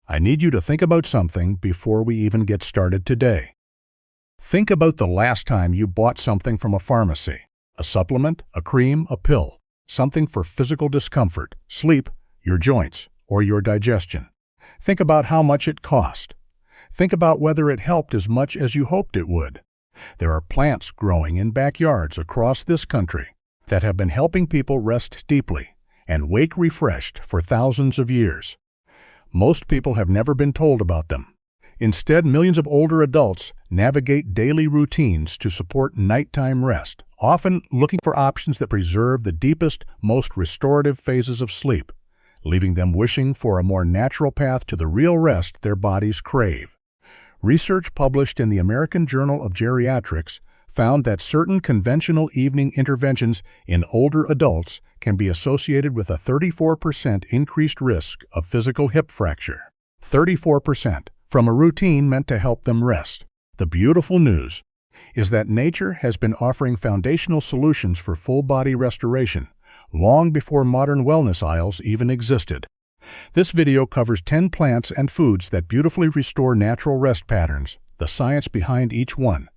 I need you to think about something before we even get started today. Think about the last time you bought something from a pharmacy. A supplement, a cream, a pill, something for physical discomfort, sleep, your joints, or your digestion. Think about how much it cost. Think about whether it helped as much as you hoped it would. There are plants growing in backyards across this country that have been helping people rest deeply and wake refreshed for thousands of years. Most people have never been told about them. Instead, millions of older adults navigate daily routines to support nighttime rest, often looking for options that preserve the deepest, most restorative phases of sleep, leaving them wishing for a more natural path to the real rest their bodies crave. Research published in the American Journal of Geriatrics found that certain conventional evening interventions in older adults can be associated with a 34% increased risk of physical hip fracture. 34% from a routine meant to help them rest. The beautiful news is that nature has been offering foundational solutions for full-body restoration long before modern wellness aisles even existed. This video covers 10 plants and foods that beautifully restore natural rest patterns, the science behind each one,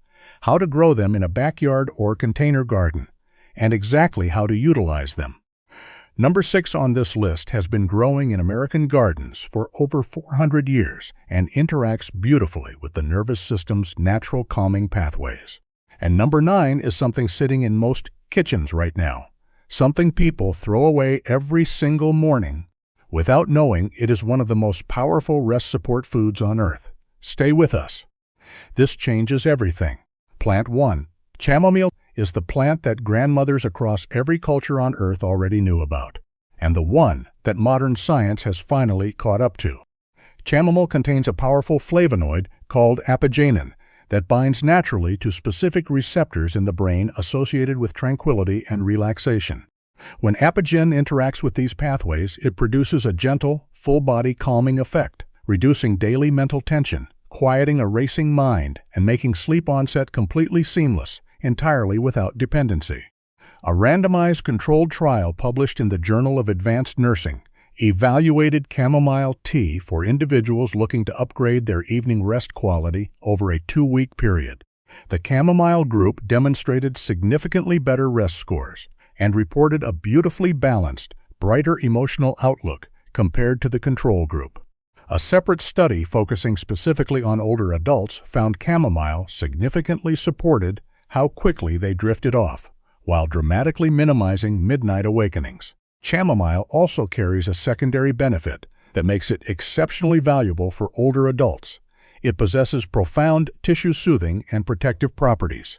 how to grow them in a backyard or container garden, and exactly how to utilize them. Number 6 on this list has been growing in American gardens for over 400 years and interacts beautifully with the nervous system's natural calming pathways. And number 9 is something sitting in most kitchens right now, something people throw away every single morning without knowing it is one of the most powerful rest support foods on earth. Stay with us. This changes everything. Plant 1. Chamomile is the plant that grandmothers across every culture on earth already knew about, and the one that modern science has finally caught up to. Chamomile contains a powerful flavonoid called apigenin that binds naturally to specific receptors in the brain associated with tranquility and relaxation. When apigenin interacts with these pathways, it produces a gentle, full-body calming effect, reducing daily mental tension, quieting a racing mind, and making sleep onset completely seamless, entirely without dependency. A randomized controlled trial published in the Journal of Advanced Nursing evaluated chamomile tea for individuals looking to upgrade their evening rest quality over a 2-week period. The chamomile group demonstrated significantly better rest scores and reported a beautifully balanced, brighter emotional outlook compared to the control group. A separate study focusing specifically on older adults found chamomile significantly supported how quickly they drifted off, while dramatically minimizing midnight awakenings. Chamomile also carries a secondary benefit that makes it exceptionally valuable for older adults. It possesses profound tissue-soothing and protective properties.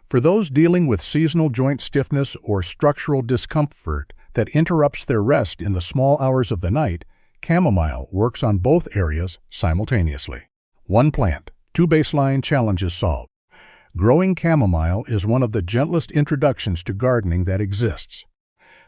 For those dealing with seasonal joint stiffness or structural discomfort that interrupts their rest in the small hours of the night, chamomile works on both areas simultaneously. 1 plant, 2 baseline challenges solved. Growing chamomile is one of the gentlest introductions to gardening that exists.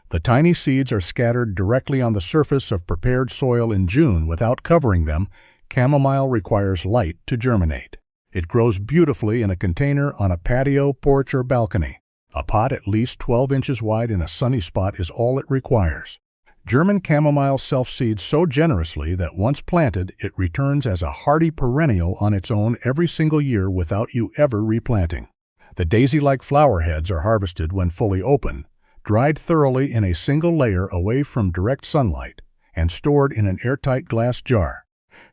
The tiny seeds are scattered directly on the surface of prepared soil in June without covering them. Chamomile requires light to germinate. It grows beautifully in a container on a patio, porch, or balcony. A pot at least 12 inches wide in a sunny spot is all it requires. German chamomile self-seeds so generously that once planted, it returns as a hardy perennial on its own every single year without you ever replanting. The daisy-like flower heads are harvested when fully open, dried thoroughly in a single layer away from direct sunlight, and stored in an airtight glass jar.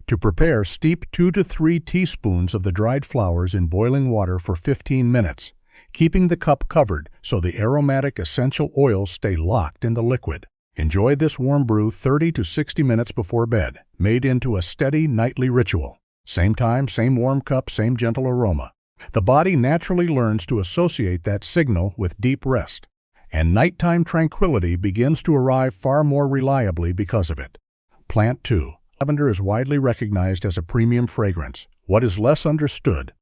To prepare, steep 2 to 3 teaspoons of the dried flowers in boiling water for 15 minutes, keeping the cup covered so the aromatic essential oils stay locked in the liquid. Enjoy this warm brew 30 to 60 minutes before bed, made into a steady nightly ritual. Same time, same warm cup, same gentle aroma. The body naturally learns to associate that signal with deep rest, and nighttime tranquility begins to arrive far more reliably because of it. Plant 2. Lavender is widely recognized as a premium fragrance. What is less understood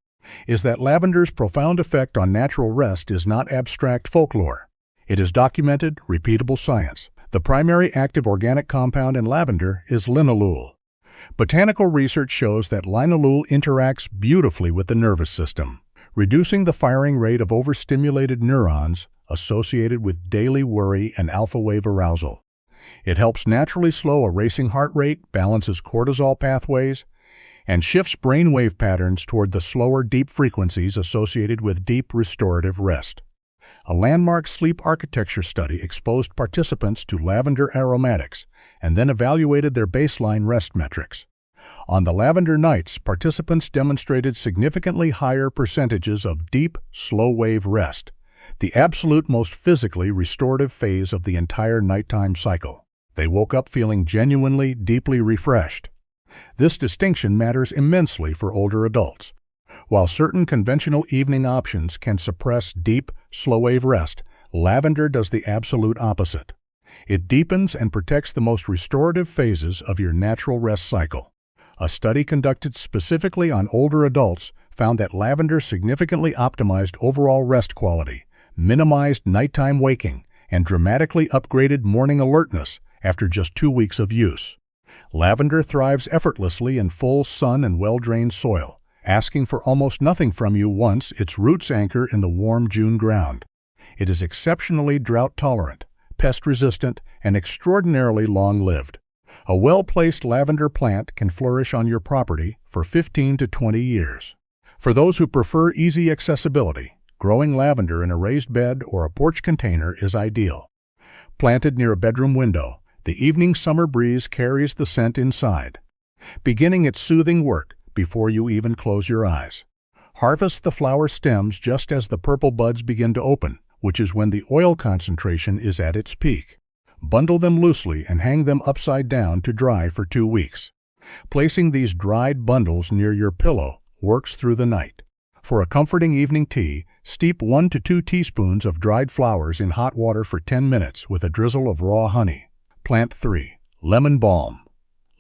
is that lavender's profound effect on natural rest is not abstract folklore. It is documented, repeatable science. The primary active organic compound in lavender is linalool. Botanical research shows that linalool interacts beautifully with the nervous system, reducing the firing rate of overstimulated neurons associated with daily worry and alpha wave arousal. It helps naturally slow a racing heart rate, balances cortisol pathways, and shifts brainwave patterns toward the slower, deep frequencies associated with deep restorative rest. A landmark sleep architecture study exposed participants to lavender aromatics and then evaluated their baseline rest metrics. On the lavender nights, participants demonstrated significantly higher percentages of deep, slow-wave rest, the absolute most physically restorative phase of the entire nighttime cycle. They woke up feeling genuinely, deeply refreshed. This distinction matters immensely for older adults. While certain conventional evening options can suppress deep, slow-wave rest, lavender does the absolute opposite. It deepens and protects the most restorative phases of your natural rest cycle. A study conducted specifically on older adults found that lavender significantly optimized overall rest quality, minimized nighttime waking, and dramatically upgraded morning alertness after just 2 weeks of use. Lavender thrives effortlessly in full sun and well-drained soil, asking for almost nothing from you once its roots anchor in the warm June ground. It is exceptionally drought-tolerant, pest-resistant, and extraordinarily long-lived. A well-placed lavender plant can flourish on your property for 15 to 20 years. For those who prefer easy accessibility, growing lavender in a raised bed or a porch container is ideal. Planted near a bedroom window, the evening summer breeze carries the scent inside, beginning its soothing work before you even close your eyes. Harvest the flower stems just as the purple buds begin to open, which is when the oil concentration is at its peak. Bundle them loosely and hang them upside down to dry for 2 weeks. Placing these dried bundles near your pillow works through the night. For a comforting evening tea, steep 1 to 2 teaspoons of dried flowers in hot water for 10 minutes with a drizzle of raw honey. Plant 3. Lemon balm.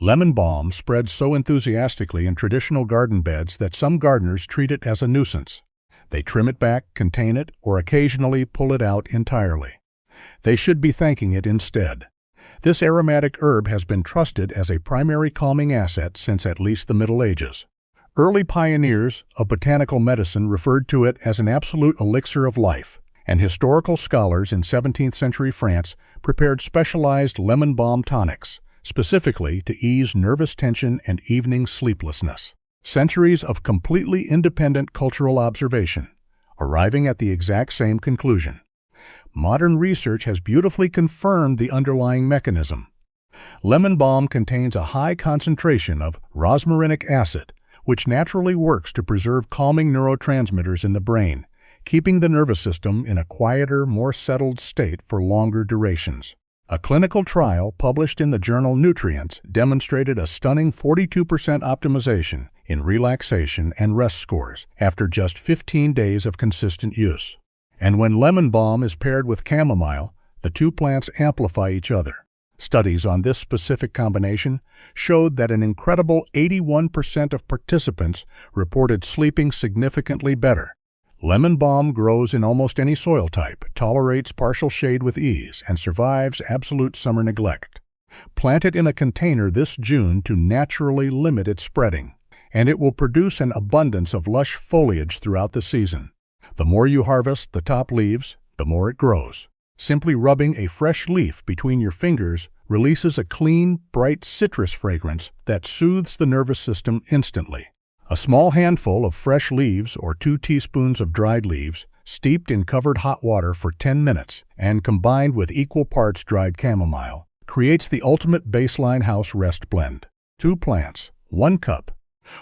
Lemon balm spreads so enthusiastically in traditional garden beds that some gardeners treat it as a nuisance. They trim it back, contain it, or occasionally pull it out entirely. They should be thanking it instead. This aromatic herb has been trusted as a primary calming asset since at least the Middle Ages. Early pioneers of botanical medicine referred to it as an absolute elixir of life, and historical scholars in 17th century France prepared specialized lemon balm tonics, specifically to ease nervous tension and evening sleeplessness. Centuries of completely independent cultural observation, arriving at the exact same conclusion. Modern research has beautifully confirmed the underlying mechanism. Lemon balm contains a high concentration of rosmarinic acid, which naturally works to preserve calming neurotransmitters in the brain, keeping the nervous system in a quieter, more settled state for longer durations. A clinical trial published in the journal Nutrients demonstrated a stunning 42% optimization in relaxation and rest scores after just 15 days of consistent use. And when lemon balm is paired with chamomile, the two plants amplify each other. Studies on this specific combination showed that an incredible 81% of participants reported sleeping significantly better. Lemon balm grows in almost any soil type, tolerates partial shade with ease, and survives absolute summer neglect. Plant it in a container this June to naturally limit its spreading, and it will produce an abundance of lush foliage throughout the season. The more you harvest the top leaves, the more it grows. Simply rubbing a fresh leaf between your fingers releases a clean, bright citrus fragrance that soothes the nervous system instantly. A small handful of fresh leaves or 2 teaspoons of dried leaves, steeped in covered hot water for 10 minutes and combined with equal parts dried chamomile, creates the ultimate baseline house rest blend. 2 plants, 1 cup.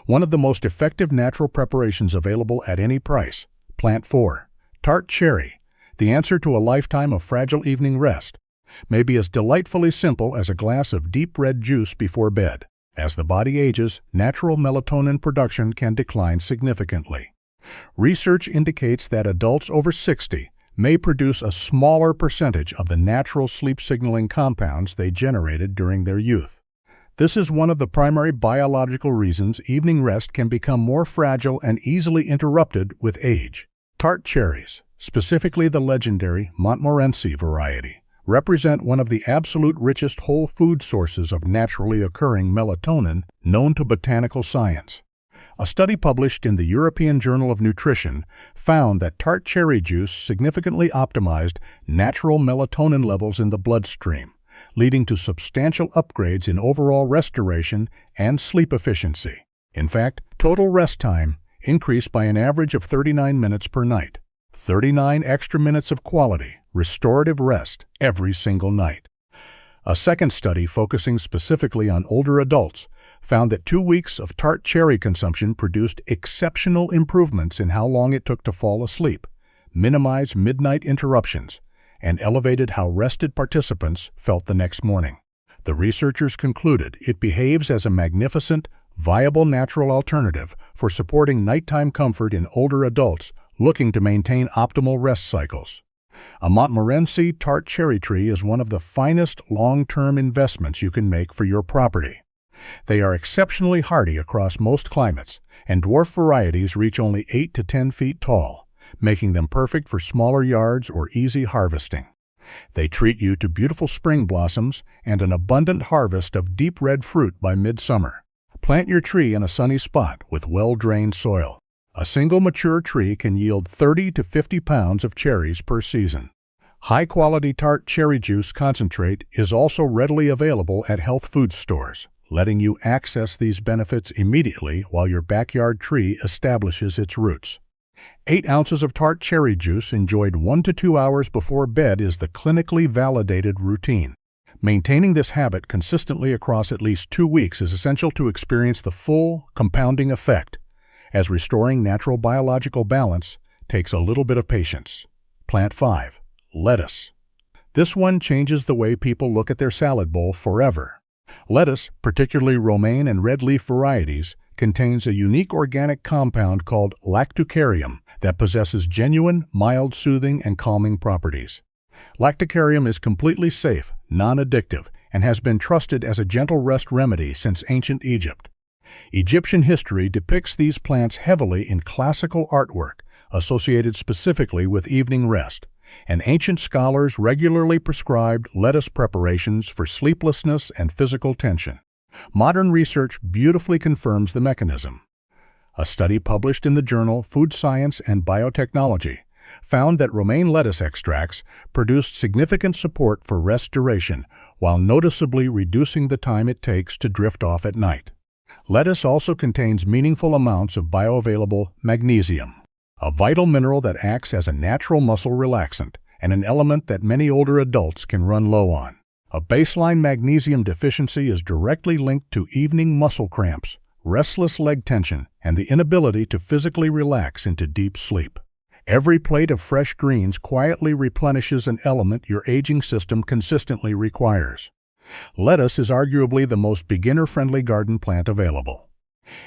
One of the most effective natural preparations available at any price. Plant 4. Tart cherry. The answer to a lifetime of fragile evening rest may be as delightfully simple as a glass of deep red juice before bed. As the body ages, natural melatonin production can decline significantly. Research indicates that adults over 60 may produce a smaller percentage of the natural sleep signaling compounds they generated during their youth. This is one of the primary biological reasons evening rest can become more fragile and easily interrupted with age. Tart cherries, specifically the legendary Montmorency variety, represent one of the absolute richest whole food sources of naturally occurring melatonin known to botanical science. A study published in the European Journal of Nutrition found that tart cherry juice significantly optimized natural melatonin levels in the bloodstream, leading to substantial upgrades in overall restoration and sleep efficiency. In fact, total rest time increased by an average of 39 minutes per night. 39 extra minutes of quality, restorative rest every single night. A second study focusing specifically on older adults found that 2 weeks of tart cherry consumption produced exceptional improvements in how long it took to fall asleep, minimized midnight interruptions, and elevated how rested participants felt the next morning. The researchers concluded it behaves as a magnificent, viable natural alternative for supporting nighttime comfort in older adults looking to maintain optimal rest cycles. A Montmorency tart cherry tree is one of the finest long-term investments you can make for your property. They are exceptionally hardy across most climates, and dwarf varieties reach only 8 to 10 feet tall, making them perfect for smaller yards or easy harvesting. They treat you to beautiful spring blossoms and an abundant harvest of deep red fruit by midsummer. Plant your tree in a sunny spot with well-drained soil. A single mature tree can yield 30 to 50 pounds of cherries per season. High-quality tart cherry juice concentrate is also readily available at health food stores, letting you access these benefits immediately while your backyard tree establishes its roots. 8 ounces of tart cherry juice enjoyed 1 to 2 hours before bed is the clinically validated routine. Maintaining this habit consistently across at least 2 weeks is essential to experience the full compounding effect, as restoring natural biological balance takes a little bit of patience. Plant 5. Lettuce. This one changes the way people look at their salad bowl forever. Lettuce, particularly romaine and red leaf varieties, contains a unique organic compound called lactucarium that possesses genuine, mild, soothing, and calming properties. Lactucarium is completely safe, non-addictive, and has been trusted as a gentle rest remedy since ancient Egypt. Egyptian history depicts these plants heavily in classical artwork associated specifically with evening rest, and ancient scholars regularly prescribed lettuce preparations for sleeplessness and physical tension. Modern research beautifully confirms the mechanism. A study published in the journal Food Science and Biotechnology found that romaine lettuce extracts produced significant support for rest duration while noticeably reducing the time it takes to drift off at night. Lettuce also contains meaningful amounts of bioavailable magnesium, a vital mineral that acts as a natural muscle relaxant and an element that many older adults can run low on. A baseline magnesium deficiency is directly linked to evening muscle cramps, restless leg tension, and the inability to physically relax into deep sleep. Every plate of fresh greens quietly replenishes an element your aging system consistently requires. Lettuce is arguably the most beginner-friendly garden plant available.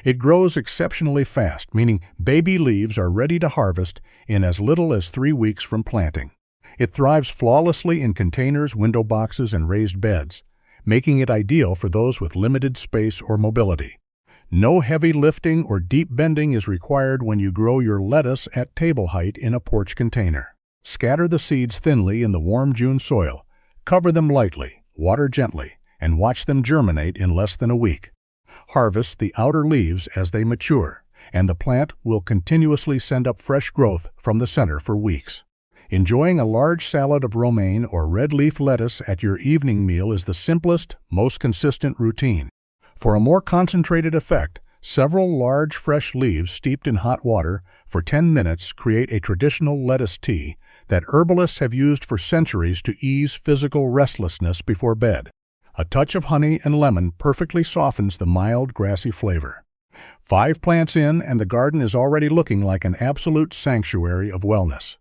It grows exceptionally fast, meaning baby leaves are ready to harvest in as little as 3 weeks from planting. It thrives flawlessly in containers, window boxes, and raised beds, making it ideal for those with limited space or mobility. No heavy lifting or deep bending is required when you grow your lettuce at table height in a porch container. Scatter the seeds thinly in the warm June soil, cover them lightly, water gently, and watch them germinate in less than a week. Harvest the outer leaves as they mature, and the plant will continuously send up fresh growth from the center for weeks. Enjoying a large salad of romaine or red leaf lettuce at your evening meal is the simplest, most consistent routine. For a more concentrated effect, several large fresh leaves steeped in hot water for 10 minutes create a traditional lettuce tea that herbalists have used for centuries to ease physical restlessness before bed. A touch of honey and lemon perfectly softens the mild, grassy flavor. 5 plants in, and the garden is already looking like an absolute sanctuary of wellness.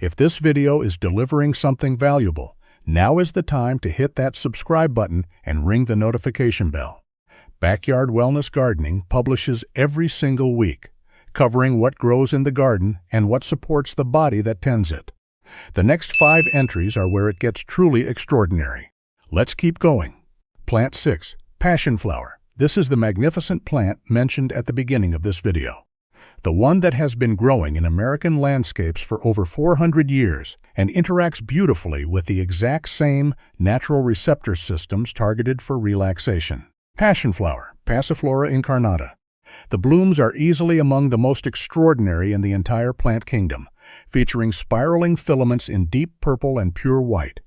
If this video is delivering something valuable, now is the time to hit that subscribe button and ring the notification bell. Backyard Wellness Gardening publishes every single week, covering what grows in the garden and what supports the body that tends it. The next 5 entries are where it gets truly extraordinary. Let's keep going. Plant 6. Passion flower. This is the magnificent plant mentioned at the beginning of this video. The one that has been growing in American landscapes for over 400 years and interacts beautifully with the exact same natural receptor systems targeted for relaxation. Passion flower, Passiflora incarnata. The blooms are easily among the most extraordinary in the entire plant kingdom, featuring spiraling filaments in deep purple and pure white.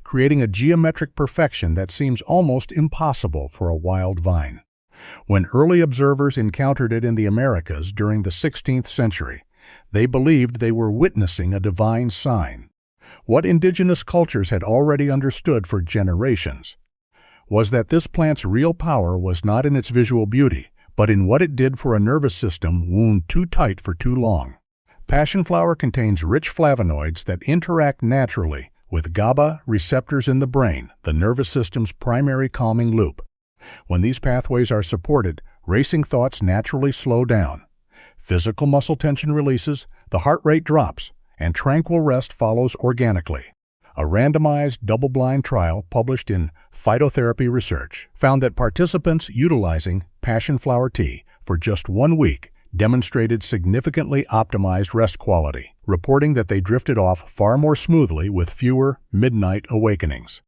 creating a geometric perfection that seems almost impossible for a wild vine. When early observers encountered it in the Americas during the 16th century, they believed they were witnessing a divine sign. What indigenous cultures had already understood for generations was that this plant's real power was not in its visual beauty, but in what it did for a nervous system wound too tight for too long. Passion flower contains rich flavonoids that interact naturally with GABA receptors in the brain, the nervous system's primary calming loop. When these pathways are supported, racing thoughts naturally slow down. Physical muscle tension releases, the heart rate drops, and tranquil rest follows organically. A randomized, double-blind trial published in Phytotherapy Research found that participants utilizing passion flower tea for just 1 week demonstrated significantly optimized rest quality, reporting that they drifted off far more smoothly with fewer midnight awakenings.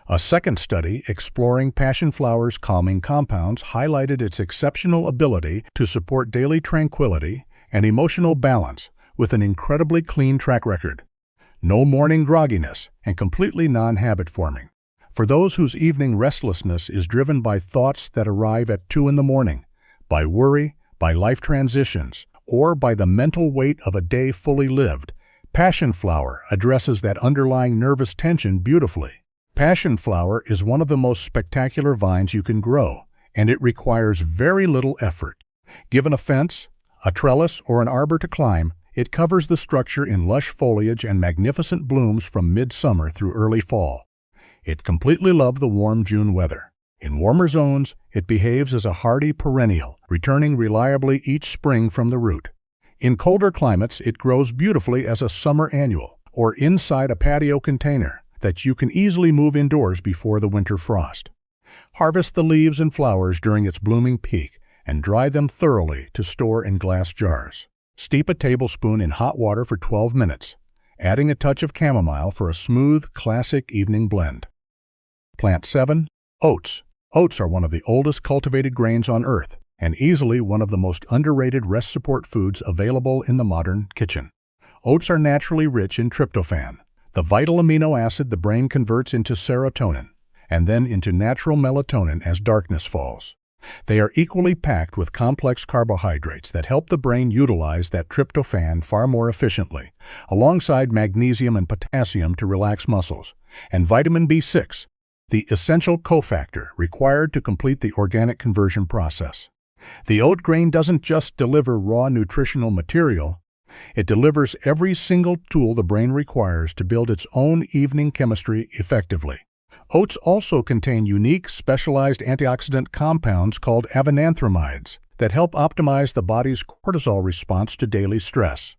A second study exploring passion flower's calming compounds highlighted its exceptional ability to support daily tranquility and emotional balance with an incredibly clean track record. No morning grogginess, and completely non-habit forming. For those whose evening restlessness is driven by thoughts that arrive at 2 in the morning, by worry, by life transitions, or by the mental weight of a day fully lived, passion flower addresses that underlying nervous tension beautifully. Passion flower is one of the most spectacular vines you can grow, and it requires very little effort. Given a fence, a trellis, or an arbor to climb, it covers the structure in lush foliage and magnificent blooms from midsummer through early fall. It completely loves the warm June weather. In warmer zones, it behaves as a hardy perennial, returning reliably each spring from the root. In colder climates, it grows beautifully as a summer annual, or inside a patio container that you can easily move indoors before the winter frost. Harvest the leaves and flowers during its blooming peak and dry them thoroughly to store in glass jars. Steep a tablespoon in hot water for 12 minutes, adding a touch of chamomile for a smooth, classic evening blend. Plant 7. Oats. Oats are one of the oldest cultivated grains on Earth and easily one of the most underrated rest support foods available in the modern kitchen. Oats are naturally rich in tryptophan, the vital amino acid the brain converts into serotonin and then into natural melatonin as darkness falls. They are equally packed with complex carbohydrates that help the brain utilize that tryptophan far more efficiently, alongside magnesium and potassium to relax muscles, and vitamin B6, the essential cofactor required to complete the organic conversion process. The oat grain doesn't just deliver raw nutritional material, it delivers every single tool the brain requires to build its own evening chemistry effectively. Oats also contain unique, specialized antioxidant compounds called avenanthramides that help optimize the body's cortisol response to daily stress.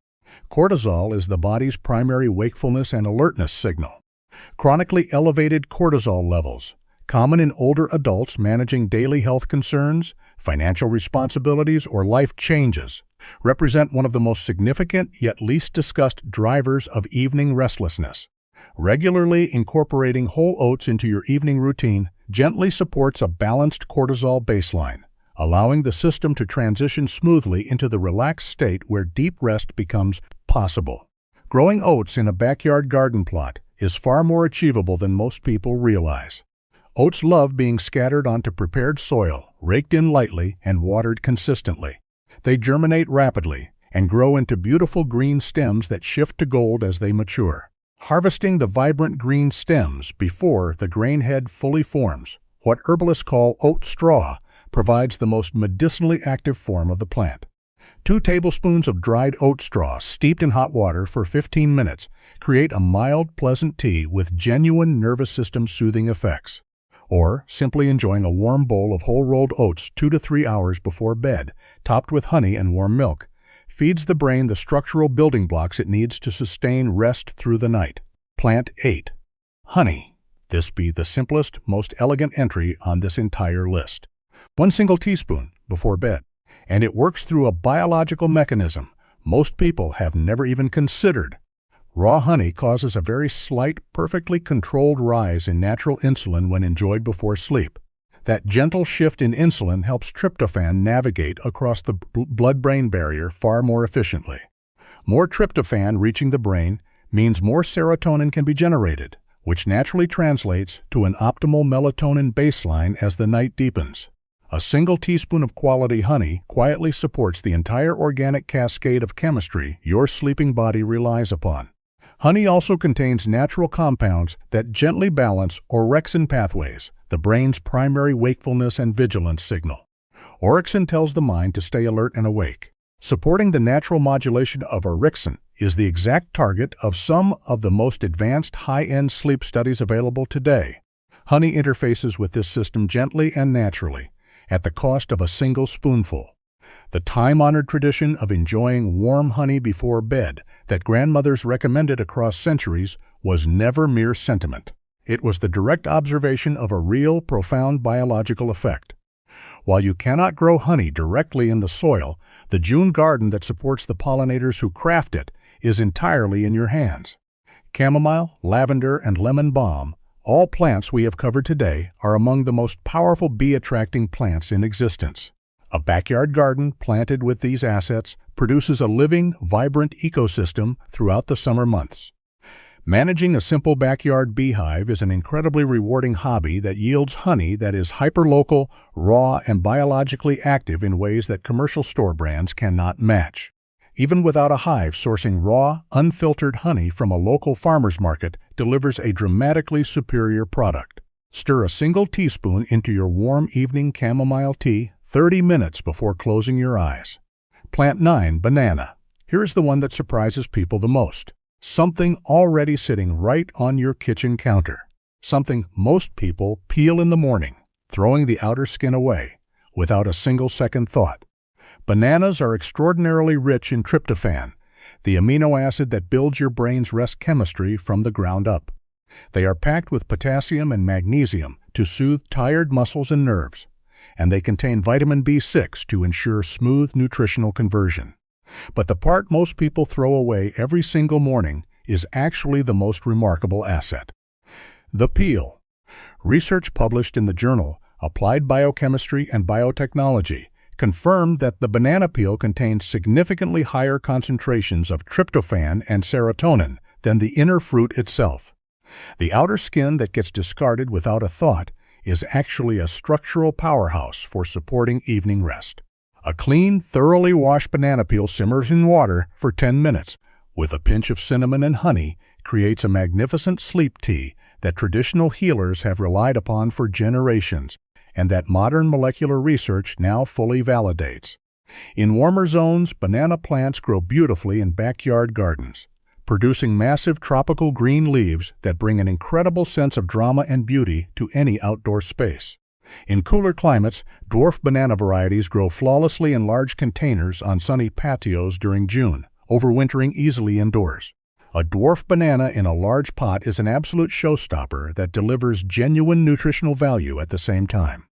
Cortisol is the body's primary wakefulness and alertness signal. Chronically elevated cortisol levels, common in older adults managing daily health concerns, financial responsibilities, or life changes, represent one of the most significant yet least discussed drivers of evening restlessness. Regularly incorporating whole oats into your evening routine gently supports a balanced cortisol baseline, allowing the system to transition smoothly into the relaxed state where deep rest becomes possible. Growing oats in a backyard garden plot is far more achievable than most people realize. Oats love being scattered onto prepared soil, raked in lightly, and watered consistently. They germinate rapidly and grow into beautiful green stems that shift to gold as they mature. Harvesting the vibrant green stems before the grain head fully forms, what herbalists call oat straw, provides the most medicinally active form of the plant. 2 tablespoons of dried oat straw steeped in hot water for 15 minutes create a mild, pleasant tea with genuine nervous system soothing effects. Or simply enjoying a warm bowl of whole rolled oats 2 to 3 hours before bed, topped with honey and warm milk, feeds the brain the structural building blocks it needs to sustain rest through the night. Plant 8. Honey. This be the simplest, most elegant entry on this entire list. 1 single teaspoon before bed, and it works through a biological mechanism most people have never even considered. Raw honey causes a very slight, perfectly controlled rise in natural insulin when enjoyed before sleep. That gentle shift in insulin helps tryptophan navigate across the blood-brain barrier far more efficiently. More tryptophan reaching the brain means more serotonin can be generated, which naturally translates to an optimal melatonin baseline as the night deepens. A single teaspoon of quality honey quietly supports the entire organic cascade of chemistry your sleeping body relies upon. Honey also contains natural compounds that gently balance orexin pathways, the brain's primary wakefulness and vigilance signal. Orexin tells the mind to stay alert and awake. Supporting the natural modulation of orexin is the exact target of some of the most advanced high-end sleep studies available today. Honey interfaces with this system gently and naturally, at the cost of a single spoonful. The time-honored tradition of enjoying warm honey before bed that grandmothers recommended across centuries was never mere sentiment. It was the direct observation of a real, profound biological effect. While you cannot grow honey directly in the soil, the June garden that supports the pollinators who craft it is entirely in your hands. Chamomile, lavender, and lemon balm, all plants we have covered today, are among the most powerful bee-attracting plants in existence. A backyard garden planted with these assets produces a living, vibrant ecosystem throughout the summer months. Managing a simple backyard beehive is an incredibly rewarding hobby that yields honey that is hyperlocal, raw, and biologically active in ways that commercial store brands cannot match. Even without a hive, sourcing raw, unfiltered honey from a local farmer's market delivers a dramatically superior product. Stir a single teaspoon into your warm evening chamomile tea 30 minutes before closing your eyes. Plant 9. Banana. Here's the one that surprises people the most. Something already sitting right on your kitchen counter. Something most people peel in the morning, throwing the outer skin away, without a single second thought. Bananas are extraordinarily rich in tryptophan, the amino acid that builds your brain's rest chemistry from the ground up. They are packed with potassium and magnesium to soothe tired muscles and nerves, and they contain vitamin B6 to ensure smooth nutritional conversion. But the part most people throw away every single morning is actually the most remarkable asset. The peel. Research published in the journal Applied Biochemistry and Biotechnology confirmed that the banana peel contains significantly higher concentrations of tryptophan and serotonin than the inner fruit itself. The outer skin that gets discarded without a thought is actually a structural powerhouse for supporting evening rest. A clean, thoroughly washed banana peel simmers in water for 10 minutes, with a pinch of cinnamon and honey, creates a magnificent sleep tea that traditional healers have relied upon for generations, and that modern molecular research now fully validates. In warmer zones, banana plants grow beautifully in backyard gardens, producing massive tropical green leaves that bring an incredible sense of drama and beauty to any outdoor space. In cooler climates, dwarf banana varieties grow flawlessly in large containers on sunny patios during June, overwintering easily indoors. A dwarf banana in a large pot is an absolute showstopper that delivers genuine nutritional value at the same time.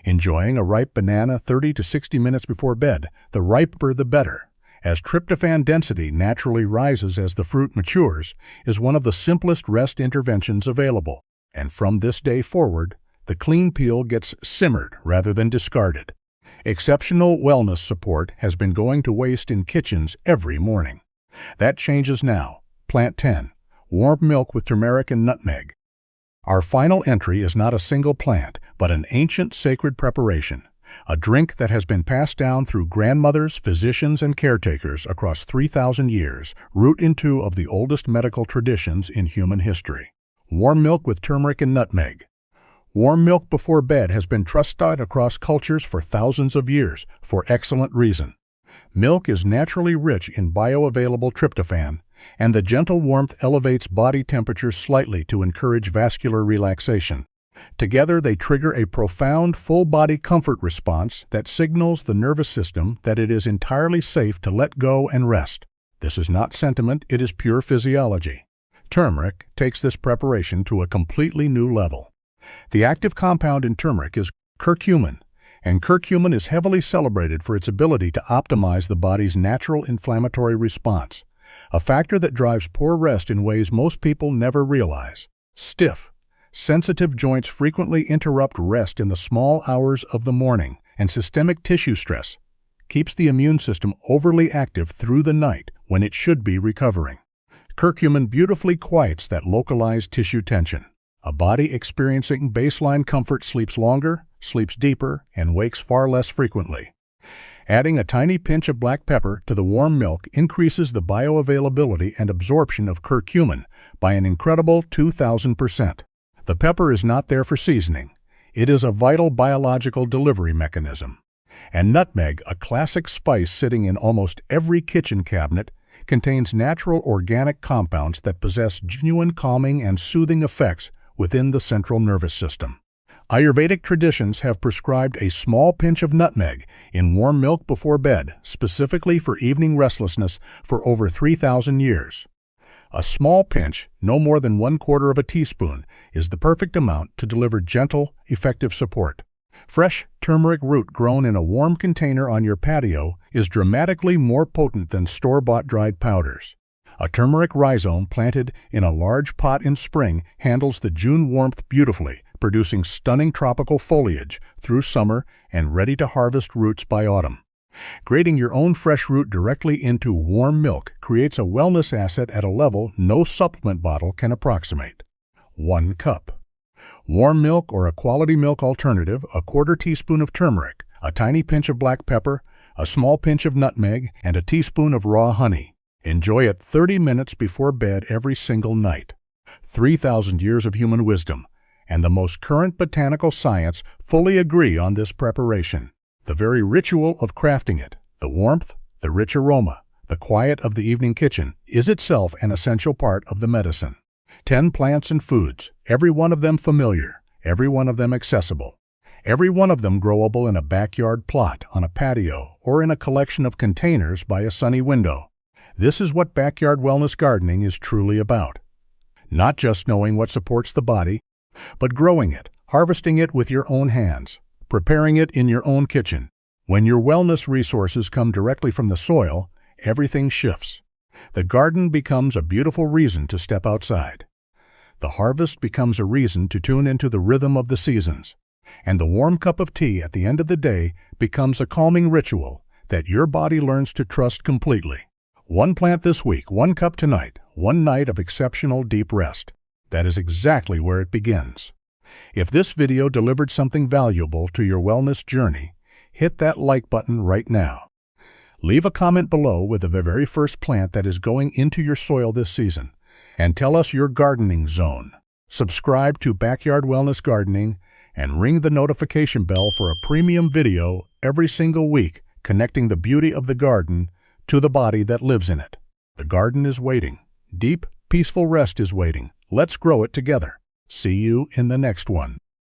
Enjoying a ripe banana 30 to 60 minutes before bed, the riper the better, as tryptophan density naturally rises as the fruit matures, is one of the simplest rest interventions available. And from this day forward, the clean peel gets simmered rather than discarded. Exceptional wellness support has been going to waste in kitchens every morning. That changes now. Plant 10. Warm milk with turmeric and nutmeg. Our final entry is not a single plant, but an ancient sacred preparation, a drink that has been passed down through grandmothers, physicians, and caretakers across 3,000 years, root in two of the oldest medical traditions in human history. Warm milk with turmeric and nutmeg. Warm milk before bed has been trusted across cultures for thousands of years, for excellent reason. Milk is naturally rich in bioavailable tryptophan, and the gentle warmth elevates body temperature slightly to encourage vascular relaxation. Together, they trigger a profound full-body comfort response that signals the nervous system that it is entirely safe to let go and rest. This is not sentiment, it is pure physiology. Turmeric takes this preparation to a completely new level. The active compound in turmeric is curcumin, and curcumin is heavily celebrated for its ability to optimize the body's natural inflammatory response, a factor that drives poor rest in ways most people never realize. Stiff, sensitive joints frequently interrupt rest in the small hours of the morning, and systemic tissue stress keeps the immune system overly active through the night when it should be recovering. Curcumin beautifully quiets that localized tissue tension. A body experiencing baseline comfort sleeps longer, sleeps deeper, and wakes far less frequently. Adding a tiny pinch of black pepper to the warm milk increases the bioavailability and absorption of curcumin by an incredible 2,000%. The pepper is not there for seasoning. It is a vital biological delivery mechanism. And nutmeg, a classic spice sitting in almost every kitchen cabinet, contains natural organic compounds that possess genuine calming and soothing effects within the central nervous system. Ayurvedic traditions have prescribed a small pinch of nutmeg in warm milk before bed, specifically for evening restlessness, for over 3,000 years. A small pinch, no more than 1/4 of a teaspoon, is the perfect amount to deliver gentle, effective support. Fresh turmeric root grown in a warm container on your patio is dramatically more potent than store-bought dried powders. A turmeric rhizome planted in a large pot in spring handles the June warmth beautifully, producing stunning tropical foliage through summer and ready-to-harvest roots by autumn. Grating your own fresh root directly into warm milk creates a wellness asset at a level no supplement bottle can approximate. 1 cup. Warm milk or a quality milk alternative, a 1/4 teaspoon of turmeric, a tiny pinch of black pepper, a small pinch of nutmeg, and a teaspoon of raw honey. Enjoy it 30 minutes before bed every single night. 3,000 years of human wisdom and the most current botanical science fully agree on this preparation. The very ritual of crafting it, the warmth, the rich aroma, the quiet of the evening kitchen, is itself an essential part of the medicine. 10 plants and foods, every one of them familiar, every one of them accessible, every one of them growable in a backyard plot, on a patio, or in a collection of containers by a sunny window. This is what backyard wellness gardening is truly about. Not just knowing what supports the body, but growing it, harvesting it with your own hands, preparing it in your own kitchen. When your wellness resources come directly from the soil, everything shifts. The garden becomes a beautiful reason to step outside. The harvest becomes a reason to tune into the rhythm of the seasons. And the warm cup of tea at the end of the day becomes a calming ritual that your body learns to trust completely. 1 plant this week, 1 cup tonight, 1 night of exceptional deep rest. That is exactly where it begins. If this video delivered something valuable to your wellness journey, hit that like button right now. Leave a comment below with the very first plant that is going into your soil this season, and tell us your gardening zone. Subscribe to Backyard Wellness Gardening and ring the notification bell for a premium video every single week connecting the beauty of the garden to the body that lives in it. The garden is waiting. Deep, peaceful rest is waiting. Let's grow it together. See you in the next one.